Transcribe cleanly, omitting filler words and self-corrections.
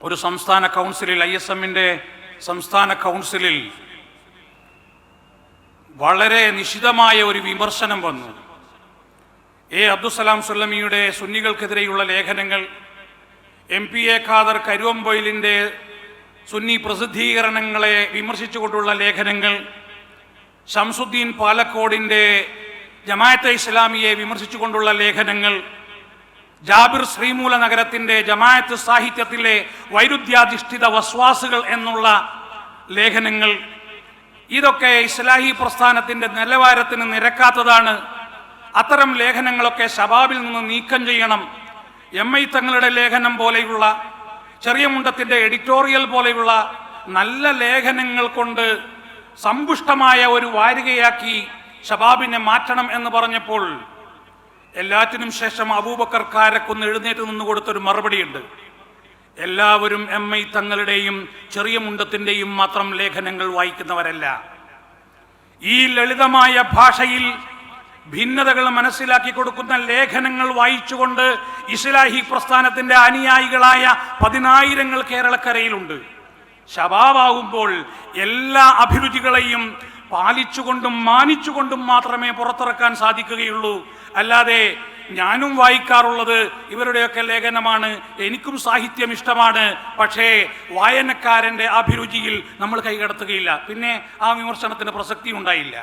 ഒരു സംസ്ഥാന കൗൺസിലിൽ ISMന്റെ സംസ്ഥാന കൗൺസിലിൽ വളരെ നിശിതമായ ഒരു വിമർശനം വന്നു. അബ്ദുസ്സലാം സുല്ലമിയുടെ സുന്നികൾക്കെതിരെയുള്ള ലേഖനങ്ങൾ, MPA ഖാദർ കരുവമ്പൊയിലിൻ്റെ സുന്നി പ്രസിദ്ധീകരണങ്ങളെ വിമർശിച്ചുകൊണ്ടുള്ള ലേഖനങ്ങൾ, ഷംസുദ്ദീൻ പാലക്കോടിൻ്റെ ജമാഅത്തെ ഇസ്ലാമിയെ വിമർശിച്ചുകൊണ്ടുള്ള ലേഖനങ്ങൾ, ജാബിർ ശ്രീമൂല നഗരത്തിൻ്റെ ജമാഅത്ത് സാഹിത്യത്തിലെ വൈരുദ്ധ്യാധിഷ്ഠിത വസ്വാസുകൾ എന്നുള്ള ലേഖനങ്ങൾ, ഇതൊക്കെ ഇസ്ലാഹി പ്രസ്ഥാനത്തിൻ്റെ നിലവാരത്തിന് നിരക്കാത്തതാണ്. അത്തരം ലേഖനങ്ങളൊക്കെ ശബാബിൽ നിന്ന് നീക്കം ചെയ്യണം. MI തങ്ങളുടെ ലേഖനം പോലെയുള്ള, ചെറിയ മുണ്ടത്തിൻ്റെ എഡിറ്റോറിയൽ പോലെയുള്ള നല്ല ലേഖനങ്ങൾ കൊണ്ട് സമ്പുഷ്ടമായ ഒരു വാരികയാക്കി ശബാബിനെ മാറ്റണം എന്ന് പറഞ്ഞപ്പോൾ എല്ലാറ്റിനും ശേഷം അബൂബക്കർ കാരക്കുന്ന് എഴുന്നേറ്റ് നിന്ന് കൊടുത്തൊരു മറുപടിയുണ്ട്. എല്ലാവരും MI തങ്ങളുടെയും ചെറിയ മുണ്ടത്തിൻ്റെയും മാത്രം ലേഖനങ്ങൾ വായിക്കുന്നവരല്ല. ഈ ലളിതമായ ഭാഷയിൽ ഭിന്നതകൾ മനസ്സിലാക്കി കൊടുക്കുന്ന ലേഖനങ്ങൾ വായിച്ചുകൊണ്ട് ഇസ്ലാഹി പ്രസ്ഥാനത്തിൻ്റെ അനുയായികളായ 10,000 കേരളക്കരയിലുണ്ട്. ശബാബാവുമ്പോൾ എല്ലാ അഭിരുചികളെയും പാലിച്ചുകൊണ്ടും മാനിച്ചുകൊണ്ടും മാത്രമേ പുറത്തിറക്കാൻ സാധിക്കുകയുള്ളൂ. അല്ലാതെ ഞാനും വായിക്കാറുള്ളത് ഇവരുടെയൊക്കെ ലേഖനമാണ്, എനിക്കും സാഹിത്യം ഇഷ്ടമാണ്, പക്ഷേ വായനക്കാരൻ്റെ അഭിരുചിയിൽ നമ്മൾ കൈകടത്തുകയില്ല, പിന്നെ ആ വിമർശനത്തിന് പ്രസക്തി ഉണ്ടായില്ല.